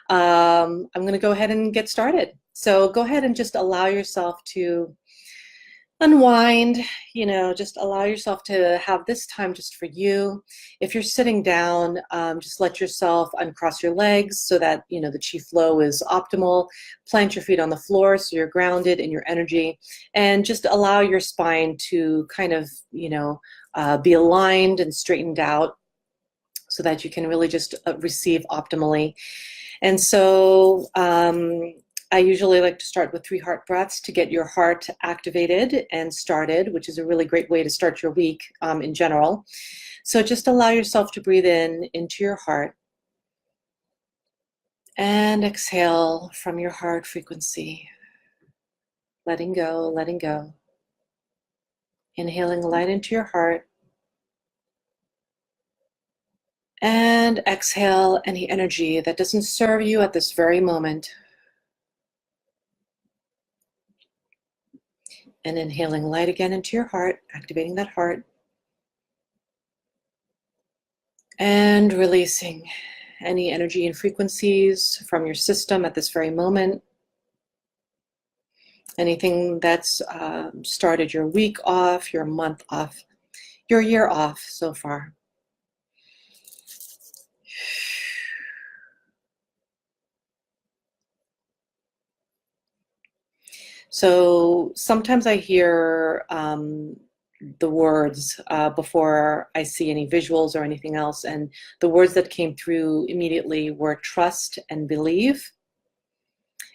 I'm going to go ahead and get started. So go ahead and just allow yourself to unwind, just allow yourself to have this time just for you. If you're sitting down, just let yourself uncross your legs so that, the chi flow is optimal. Plant your feet on the floor so you're grounded in your energy, and just allow your spine to kind of, be aligned and straightened out so that you can really just receive optimally. And so I usually like to start with 3 heart breaths to get your heart activated and started, which is a really great way to start your week in general. So just allow yourself to breathe in into your heart and exhale from your heart frequency. Letting go, letting go. Inhaling light into your heart. And exhale any energy that doesn't serve you at this very moment. And inhaling light again into your heart, activating that heart. And releasing any energy and frequencies from your system at this very moment. Anything that's started your week off, your month off, your year off so far. So sometimes I hear the words before I see any visuals or anything else, and the words that came through immediately were trust and believe.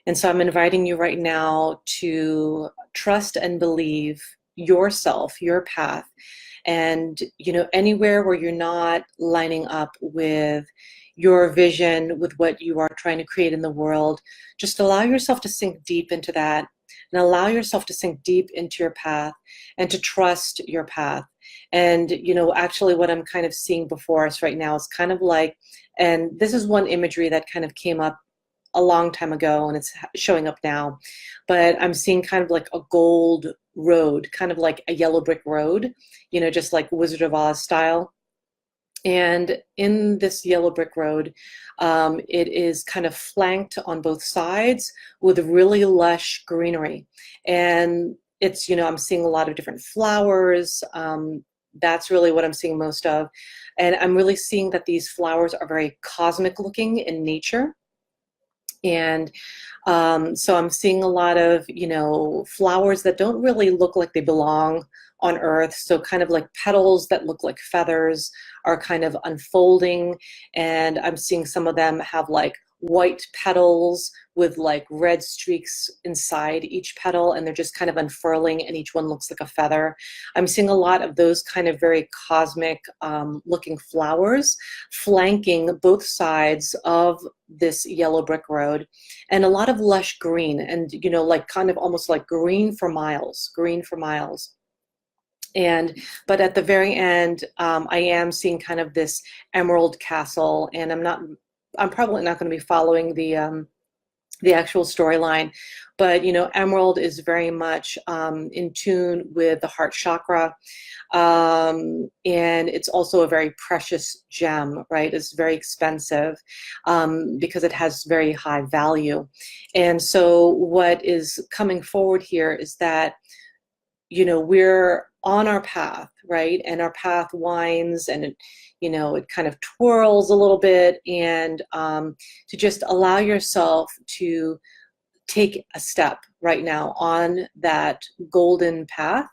And so I'm inviting you right now to trust and believe yourself, your path, and anywhere where you're not lining up with your vision, with what you are trying to create in the world, just allow yourself to sink deep into that, and allow yourself to sink deep into your path and to trust your path. And actually what I'm kind of seeing before us right now is kind of like, and this is one imagery that kind of came up a long time ago and it's showing up now, but I'm seeing kind of like a gold road, kind of like a yellow brick road, just like Wizard of Oz style. And in this yellow brick road, it is kind of flanked on both sides with really lush greenery. And it's, I'm seeing a lot of different flowers. That's really what I'm seeing most of. And I'm really seeing that these flowers are very cosmic looking in nature. And so I'm seeing a lot of, flowers that don't really look like they belong on Earth. So kind of like petals that look like feathers are kind of unfolding. And I'm seeing some of them have like white petals with like red streaks inside each petal, and they're just kind of unfurling, and each one looks like a feather. I'm seeing a lot of those kind of very cosmic looking flowers flanking both sides of this yellow brick road, and a lot of lush green, and like kind of almost like green for miles. But at the very end, I am seeing kind of this emerald castle, and I'm probably not going to be following the actual storyline, but emerald is very much in tune with the heart chakra, and it's also a very precious gem, right? It's very expensive because it has very high value. And so what is coming forward here is that we're on our path, right? And our path winds, and it kind of twirls a little bit, and to just allow yourself to take a step right now on that golden path,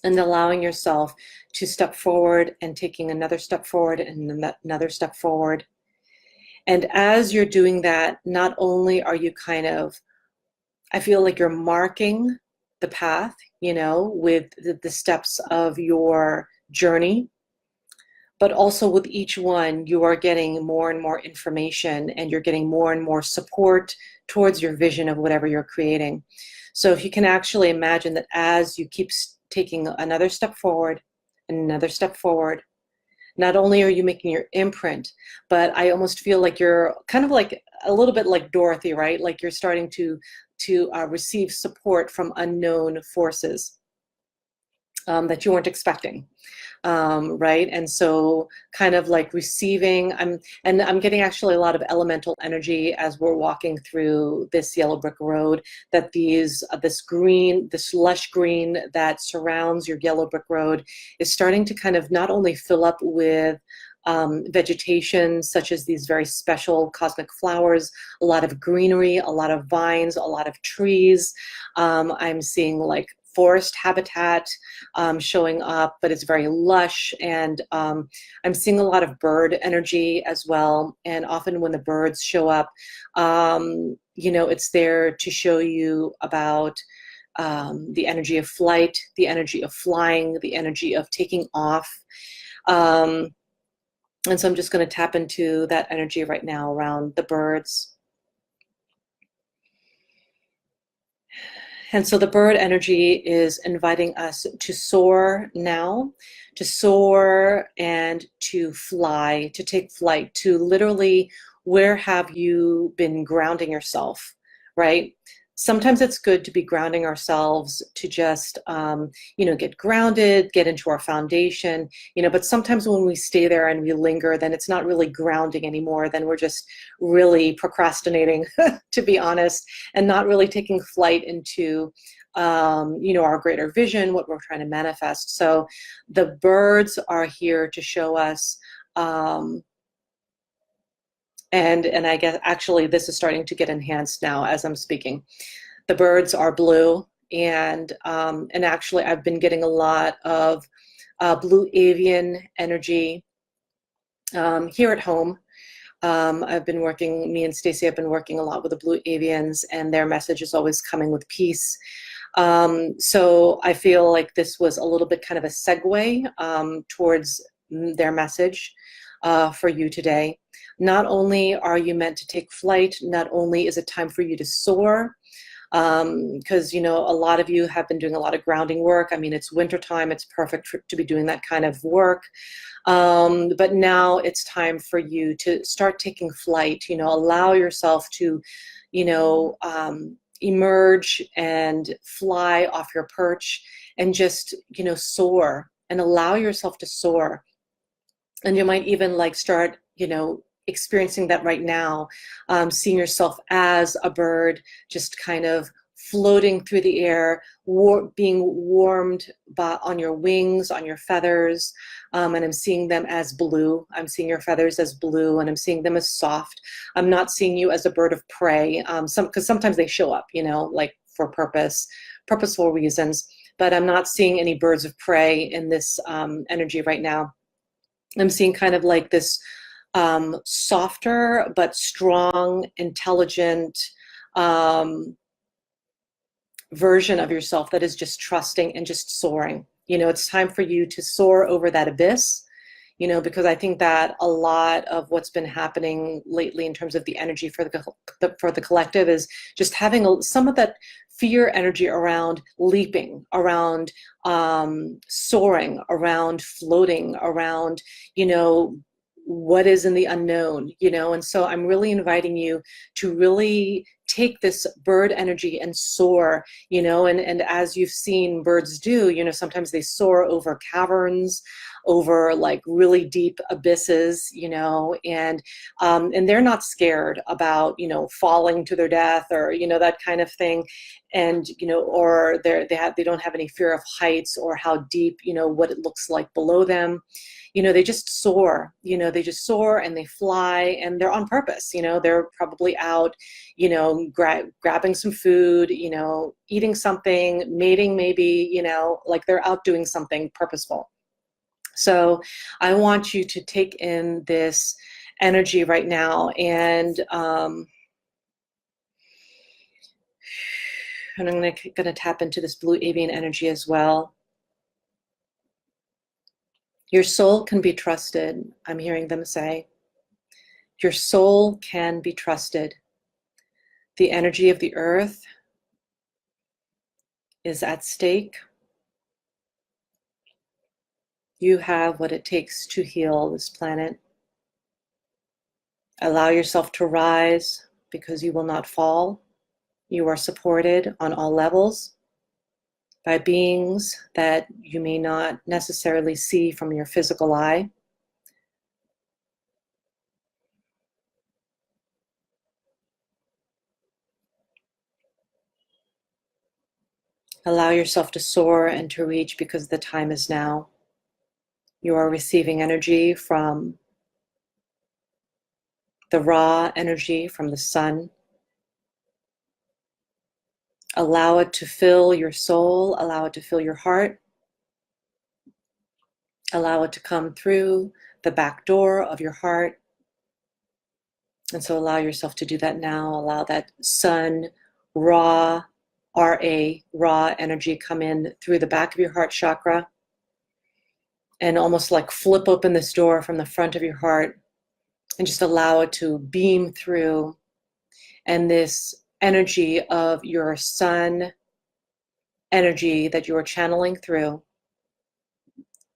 and allowing yourself to step forward and taking another step forward and another step forward. And as you're doing that, not only are you I feel like you're marking the path, with the steps of your journey, but also with each one, you are getting more and more information, and you're getting more and more support towards your vision of whatever you're creating. So if you can actually imagine that as you keep taking another step forward and another step forward, not only are you making your imprint, but I almost feel like you're kind of like a little bit like Dorothy, right? Like you're starting to receive support from unknown forces. that you weren't expecting. Right? And so kind of like receiving, I'm getting actually a lot of elemental energy as we're walking through this yellow brick road, that this green, this lush green that surrounds your yellow brick road is starting to kind of not only fill up with vegetation, such as these very special cosmic flowers, a lot of greenery, a lot of vines, a lot of trees. I'm seeing like forest habitat showing up, but it's very lush. And I'm seeing a lot of bird energy as well. And often when the birds show up, it's there to show you about the energy of flight, the energy of flying, the energy of taking off. And so I'm just going to tap into that energy right now around the birds. And so the bird energy is inviting us to soar now, to soar and to fly, to take flight, to literally, where have you been grounding yourself, right? Sometimes it's good to be grounding ourselves, to just, get grounded, get into our foundation, but sometimes when we stay there and we linger, then it's not really grounding anymore. Then we're just really procrastinating, to be honest, and not really taking flight into, our greater vision, what we're trying to manifest. So the birds are here to show us, and I guess actually this is starting to get enhanced now as I'm speaking. The birds are blue, and actually I've been getting a lot of blue avian energy here at home. Me and Stacy have been working a lot with the blue avians, and their message is always coming with peace. So I feel like this was a little bit kind of a segue towards their message for you today. Not only are you meant to take flight, not only is it time for you to soar, because a lot of you have been doing a lot of grounding work. I mean, it's wintertime, it's perfect to be doing that kind of work. But now it's time for you to start taking flight, allow yourself to, emerge and fly off your perch and just, soar, and allow yourself to soar. And you might even like start, experiencing that right now, seeing yourself as a bird, just kind of floating through the air, being warmed on your wings, on your feathers. And I'm seeing them as blue. I'm seeing your feathers as blue, and I'm seeing them as soft. I'm not seeing you as a bird of prey, because sometimes they show up, like for purposeful reasons. But I'm not seeing any birds of prey in this energy right now. I'm seeing kind of like this softer but strong, intelligent version of yourself that is just trusting and just soaring. It's time for you to soar over that abyss, because I think that a lot of what's been happening lately in terms of the energy for the collective is just having some of that fear energy around leaping, around soaring, around floating, around, what is in the unknown, and so I'm really inviting you to really take this bird energy and soar, and as you've seen birds do, sometimes they soar over caverns, over like really deep abysses, and they're not scared about, falling to their death, or, that kind of thing. And, or they don't have any fear of heights or how deep, what it looks like below them. They just soar, and they fly, and they're on purpose. They're probably out, grabbing some food, eating something, mating maybe, like they're out doing something purposeful. So I want you to take in this energy right now, and I'm going to tap into this blue avian energy as well. Your soul can be trusted, I'm hearing them say. Your soul can be trusted. The energy of the earth is at stake. You have what it takes to heal this planet. Allow yourself to rise, because you will not fall. You are supported on all levels. by beings that you may not necessarily see from your physical eye. Allow yourself to soar and to reach because the time is now. You are receiving energy from the raw energy from the sun. Allow it to fill your soul, allow it to fill your heart. Allow it to come through the back door of your heart. And so allow yourself to do that now. Allow that sun, raw, R-A, raw energy come in through the back of your heart chakra and almost like flip open this door from the front of your heart and just allow it to beam through. And this energy of your sun energy that you are channeling through,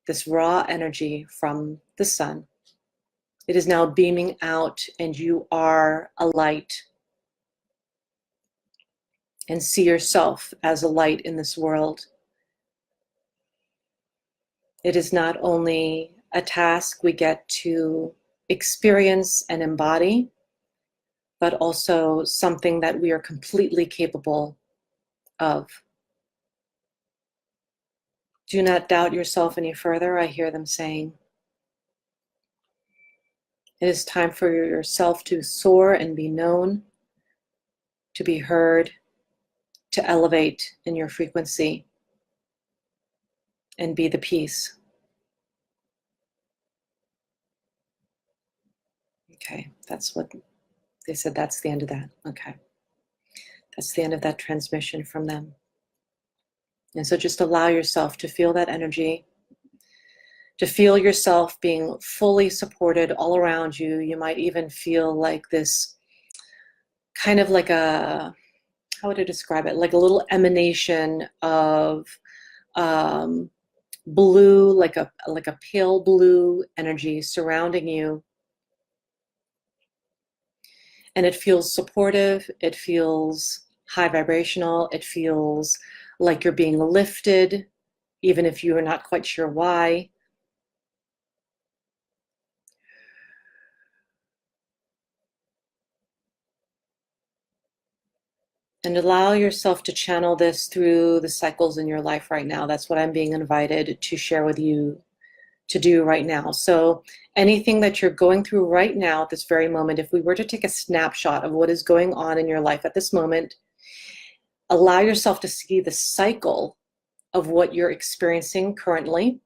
this raw energy from the sun, it is now beaming out and you are a light. And see yourself as a light in this world. It is not only a task we get to experience and embody, but also something that we are completely capable of. Do not doubt yourself any further, I hear them saying. It is time for yourself to soar and be known, to be heard, to elevate in your frequency and be the peace. Okay, that's what they said. That's the end of that. Okay. That's the end of that transmission from them. And so just allow yourself to feel that energy, to feel yourself being fully supported all around you. You might even feel like this kind of like a, how would I describe it? Like a little emanation of blue, like a pale blue energy surrounding you. And it feels supportive, it feels high vibrational, it feels like you're being lifted, even if you are not quite sure why. And allow yourself to channel this through the cycles in your life right now. That's what I'm being invited to share with you to do right now. So anything that you're going through right now at this very moment, if we were to take a snapshot of what is going on in your life at this moment, allow yourself to see the cycle of what you're experiencing currently,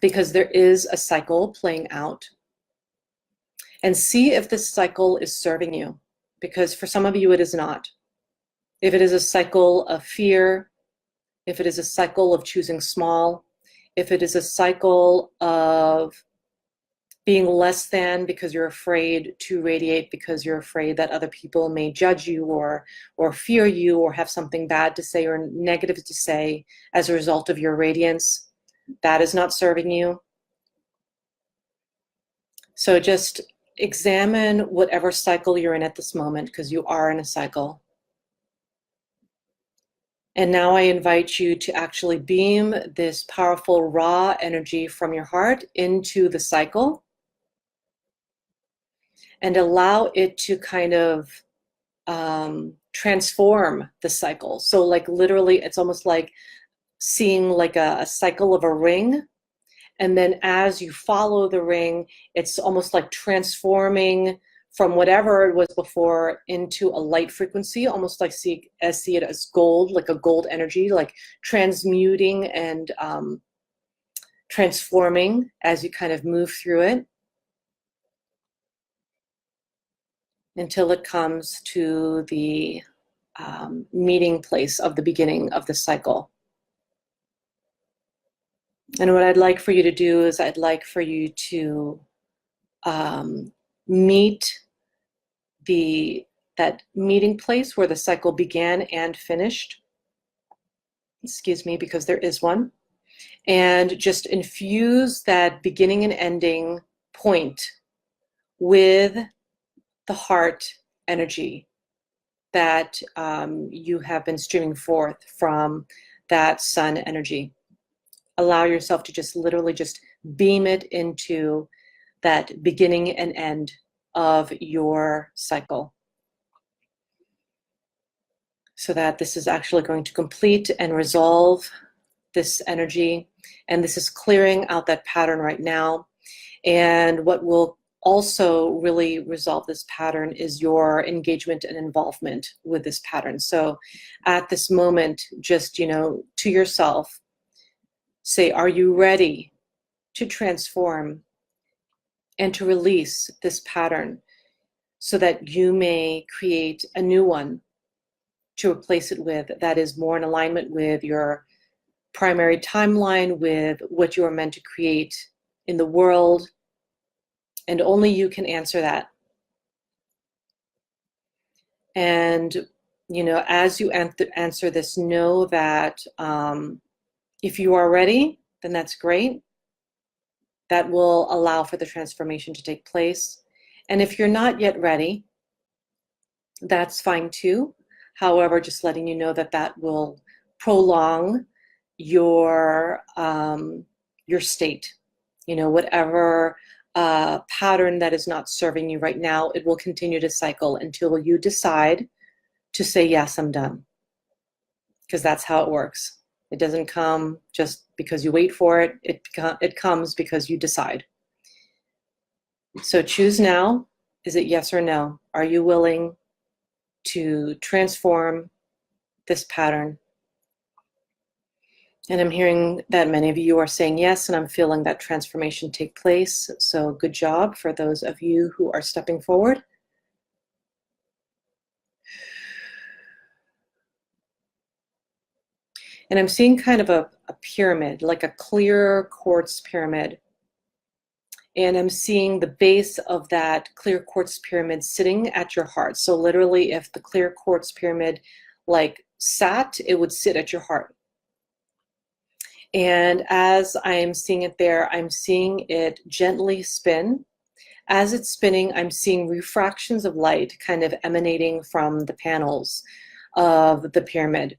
because there is a cycle playing out. And see if this cycle is serving you, because for some of you it is not. If it is a cycle of fear, if it is a cycle of choosing small, if it is a cycle of being less than because you're afraid to radiate, because you're afraid that other people may judge you or fear you or have something bad to say or negative to say as a result of your radiance, that is not serving you. So just examine whatever cycle you're in at this moment, because you are in a cycle. And now I invite you to actually beam this powerful raw energy from your heart into the cycle and allow it to kind of transform the cycle. So like literally, it's almost like seeing like a cycle of a ring. And then as you follow the ring, it's almost like transforming from whatever it was before into a light frequency, almost like see it as gold, like a gold energy, like transmuting and transforming as you kind of move through it until it comes to the meeting place of the beginning of the cycle. And what I'd like for you to do is I'd like for you to meet that meeting place where the cycle began and finished. Excuse me, because there is one. And just infuse that beginning and ending point with the heart energy that you have been streaming forth from that sun energy. Allow yourself to just literally just beam it into that beginning and end of your cycle, so that this is actually going to complete and resolve this energy. And this is clearing out that pattern right now. And what will also really resolve this pattern is your engagement and involvement with this pattern. So at this moment, just, to yourself, say, are you ready to transform and to release this pattern so that you may create a new one to replace it with that is more in alignment with your primary timeline, with what you are meant to create in the world? And only you can answer that. And, as you answer this, know that if you are ready, then that's great. That will allow for the transformation to take place. And if you're not yet ready, that's fine too. However, just letting you know that that will prolong your state. Whatever pattern that is not serving you right now, it will continue to cycle until you decide to say, yes, I'm done. Because that's how it works. It doesn't come just because you wait for it. It comes because you decide. So choose now. Is it yes or no? Are you willing to transform this pattern? And I'm hearing that many of you are saying yes, and I'm feeling that transformation take place. So good job for those of you who are stepping forward. And I'm seeing kind of a pyramid, like a clear quartz pyramid. And I'm seeing the base of that clear quartz pyramid sitting at your heart. So literally, if the clear quartz pyramid sat, it would sit at your heart. And as I'm seeing it there, I'm seeing it gently spin. As it's spinning, I'm seeing refractions of light kind of emanating from the panels of the pyramid.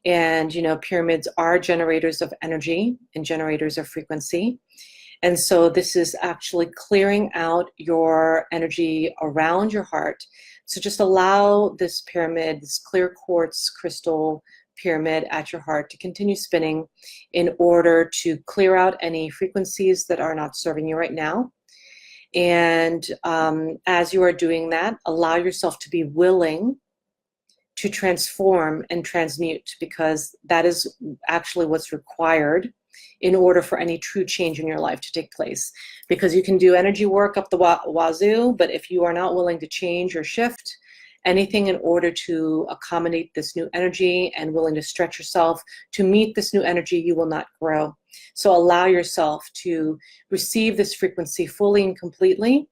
And, pyramids are generators of energy and generators of frequency. And so this is actually clearing out your energy around your heart. So just allow this pyramid, this clear quartz crystal pyramid at your heart, to continue spinning in order to clear out any frequencies that are not serving you right now. And as you are doing that, allow yourself to be willing to transform and transmute, because that is actually what's required in order for any true change in your life to take place. Because you can do energy work up the wazoo, but if you are not willing to change or shift anything in order to accommodate this new energy and willing to stretch yourself to meet this new energy, you will not grow. So allow yourself to receive this frequency fully and completely.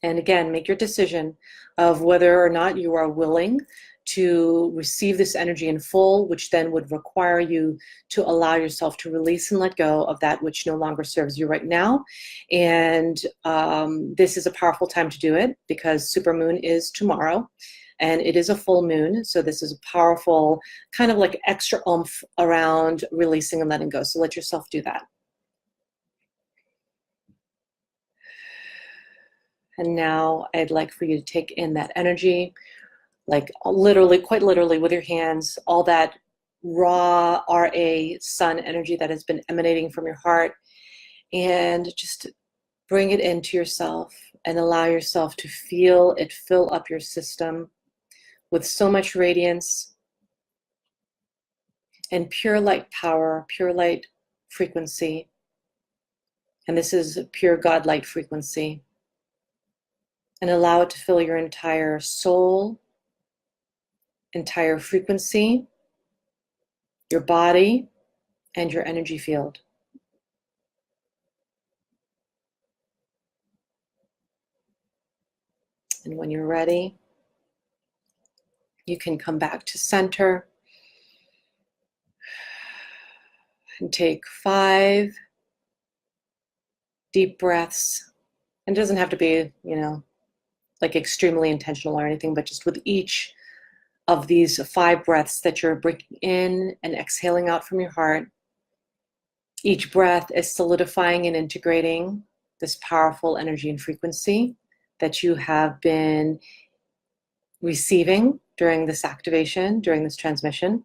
And again, make your decision of whether or not you are willing to receive this energy in full, which then would require you to allow yourself to release and let go of that which no longer serves you right now. And this is a powerful time to do it, because supermoon is tomorrow and it is a full moon. So this is a powerful kind of like extra oomph around releasing and letting go. So let yourself do that. And now I'd like for you to take in that energy, like literally, quite literally with your hands, all that raw RA sun energy that has been emanating from your heart, and just bring it into yourself and allow yourself to feel it fill up your system with so much radiance and pure light power, pure light frequency. And this is pure God light frequency. And allow it to fill your entire soul, entire frequency, your body, and your energy field. And when you're ready, you can come back to center and take 5 deep breaths. And it doesn't have to be, like extremely intentional or anything, but just with each of these 5 breaths that you're bringing in and exhaling out from your heart. Each breath is solidifying and integrating this powerful energy and frequency that you have been receiving during this activation, during this transmission.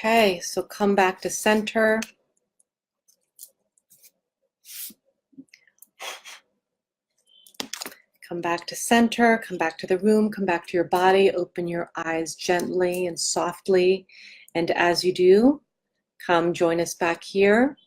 Okay, so come back to center. Come back to center, come back to the room, come back to your body, open your eyes gently and softly. And as you do, come join us back here